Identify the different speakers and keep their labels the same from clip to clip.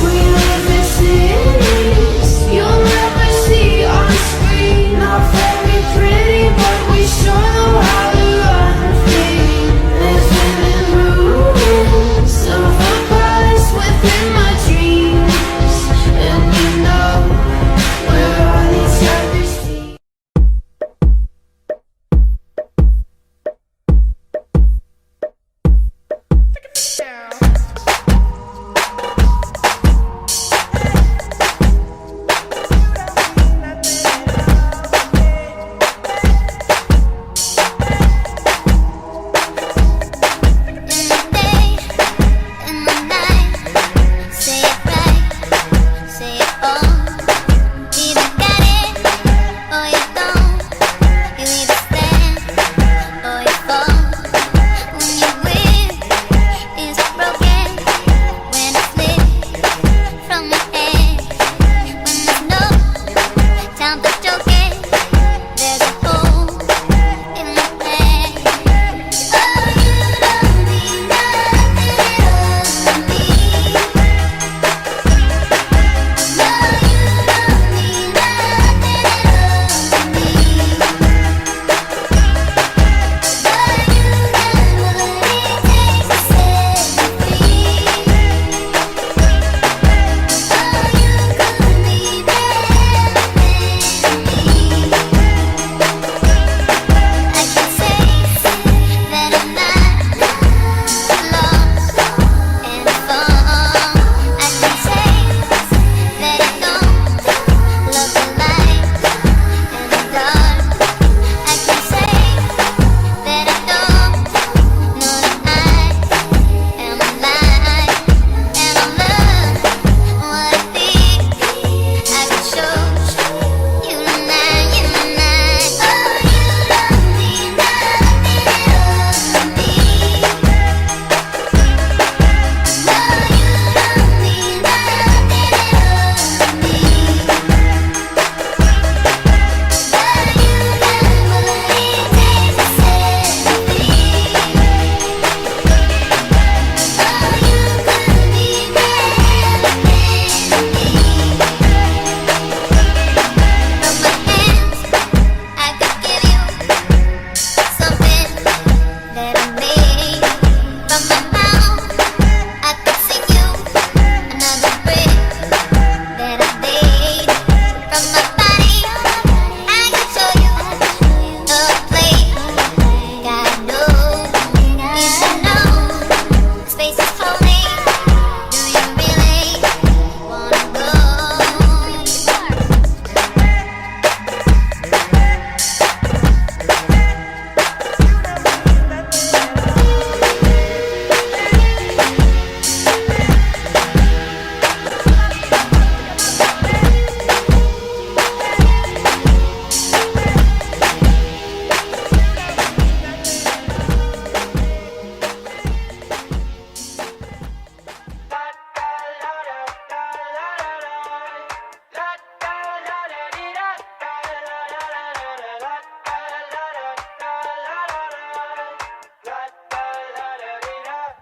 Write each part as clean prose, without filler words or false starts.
Speaker 1: We live in cities you'll never see on screen. Not very pretty, but we sure know how to run things. Living in ruins of a palace within my dreams. And you know we're all each other's team.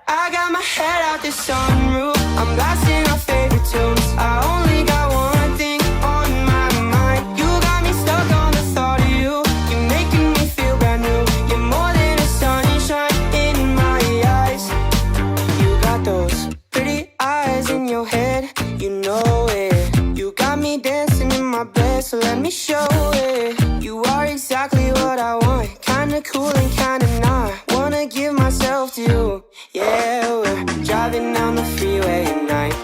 Speaker 1: I got my head out the sunroof, I'm blasting our favorite tunes. I only got one thing on my mind. You got me stuck on the thought of you. You're making me feel brand new. You're more than a sunshine in my eyes. You got those pretty eyes in your head, you know it. You got me dancing in my bed, so let me show it. You are exactly what I want, kinda cool and kinda not. Wanna give myself to you. Yeah, we're driving down the freeway at night.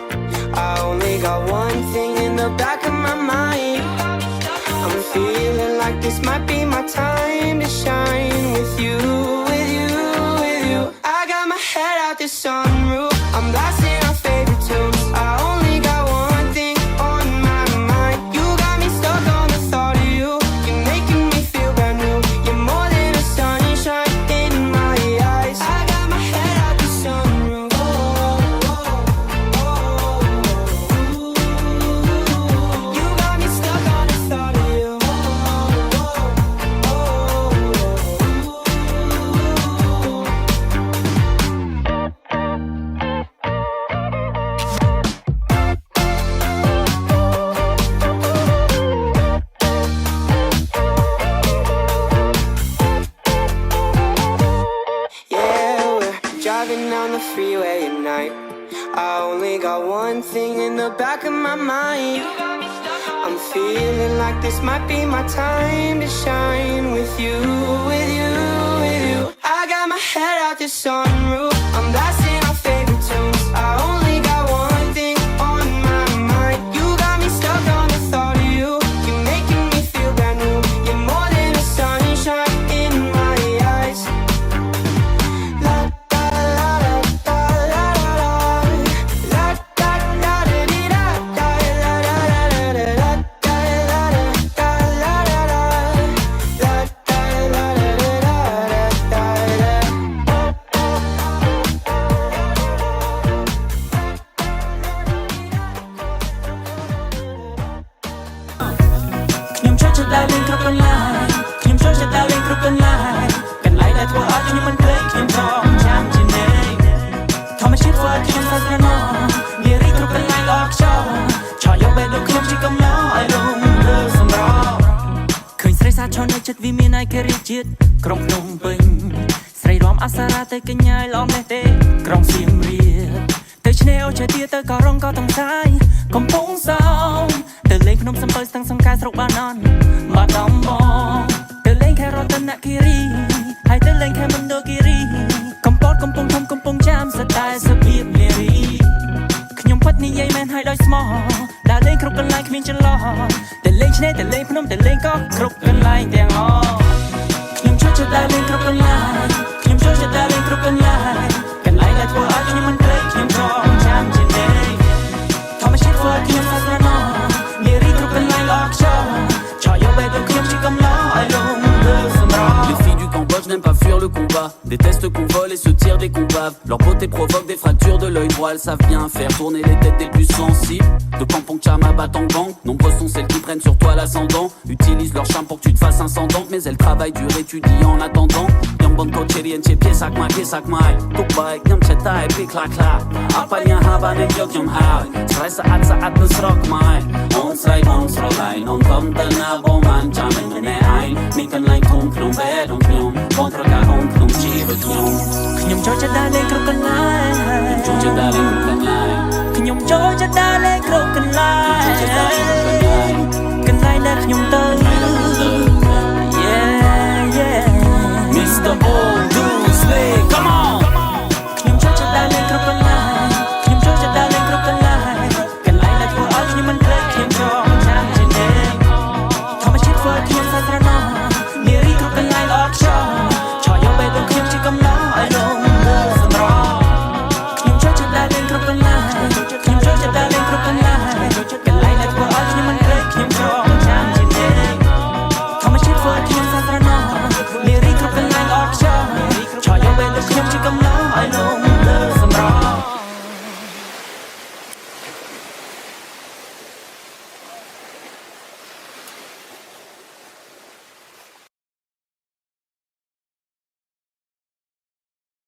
Speaker 1: I only got one thing in the back of my mind. I'm feeling like this might be my time to shine with you, with you, with you. I got my head out the sunroof, I'm blasting our favorite tunes. I only got one thing on my mind. You got me stuck on the thought of you. You're making me feel brand new. You're more than a sunshine in my eyes. I got my head out the sunroof. Oh, oh, oh, playing in the back of my mind. I'm feeling like this might be my time to shine with you, with you, with you. I got my head out the sunroof, I'm blasting our favorite tunes. I only got one thing on my mind. You got me stuck on the thought of you. You're making me feel brand new. You're more than a sunshine in my eyes. La da la da da la da la da da da dee da da la da da da da da la da la da la da la da da da. ខ្ញុំចូលចិត្តដើរលេងគ្រប់កន្លែងខ្ញុំចូលចិត្តដើរលេងគ្រប់កន្លែងកន្លែងដែលធ្វើឲ្យខ្ញុំមិនភ្លេចខ្ញុំចង់ចាំជានិច្ចធម្មជាតិធ្វើឲ្យខ្ញុំស្និទ្ធស្នាលនារីគ្រប់កន្លែងល្អខ្យល់ឆក់យកបេះដូងខ្ញុំជាកំឡោឲ្យរងរើសម្រោឃើញស្រីសាឈរនៅចិត្តវិមានឯករាជ្យជាតិក្រុងភ្នំពេញស្រីរំអប្សរាទៅកញ្ញាយឡំនេះទេក្រុងសៀមរាបទៅឆ្នេរអូជាទៀតទៅក៏រងក៏តង្សាយកំពង់សោមទៅលេងភ្នំសំពៅស្ទឹងសង្កែស្រុកបាណន់បាត់ដំបងទៅលេងខេត្តរតនគិរីហើយទៅលេងខេត្តមណ្ឌលគិរីកំពតកំពង់ធំកំពង់ចាមស្តែសភាពនារីខ្ញុំពិតនិយាយមែនហើយដោយស្មោះដើរលេងគ្រប់កន្លែងគ្មានចន្លោះទៅលេងឆ្នេរទៅលេងភ្នំទៅលេងក៏គ្រប់កន្លែងទាំងអស់ខ្ញុំចូលចិត្តដើរលេងគ្រប់កន្លែងខ្ញុំចូលចិត្តដើរលេងគ្រប់កន្លែងកន្លែងដែលធ្វើឲ្យខ្ញុំមិនភ្លេចខ្ញុំចង់ចាំជានិច្ចធម្មជាតិធ្វើឲ្យខ្ញុំស្និទ្ធស្នាលនារីគ្រប់កន្លែងល្អខ្យល់ឆក់យកបេះដូងខ្ញុំជាកំឡោឲ្យរងរើសម្រោ
Speaker 2: Les filles du Cambodge n'aiment pas fuir le combat, détestent qu'on vole et se tirent des combaves. Leur beauté provoque des fractures de l'œil droit, elles savent bien faire tourner les têtes des plus sensibles. De Kampong Cham à Battambang, nombreuses sont celles qui prennent sur toi l'ascendant. Utilisent leur charme pour que tu te fasses incendant, mais elles travaillent dur, étudient en attendant. Yambon Kocherian che piesak mai, Tukbai nyam cheta e pi klak klak. Apanya haba ne yok yam hai, Srai saat nus rock mai. On srai lai, non kom tana bon man chamen ne ai. Mi kan lai thum knum ve dong knum, kontra ka on knum chi ve knum. ខ្ញុំចូលចិត្តដើរលេងគ្រប់កន្លែងខ្ញុំចូលចិត្តដើរលេងគ្រប់កន្លែងខ្ញុំចូលចិត្តដើរលេងគ្រប់កន្លែងកន្លែងដែលខ្ញុំទៅ Yeah yeah Mr. Old Dude Slay Come on ខ្ញុំចូលចិត្តដើរលេងគ្រប់កន្លែងខ្ញុំចូលចិត្តដើរលេងគ្រប់កន្លែងកន្លែងដែលធ្វើឲ្យខ្ញុំមិនភ្លេចខ្ញុំចង់ចាំជានិច្ចធម្មជាតិធ្វើឲ្យខ្ញុំស្និទ្ធស្នាលនារីគ្រប់កន្លែងល្អខ្យល់ឆក់យកបេះដូងខ្ញុំជាកំឡោឲ្យរងរើសម្រោខ្ញុំចូលចិត្តដើរលេងគ្រប់កន្លែង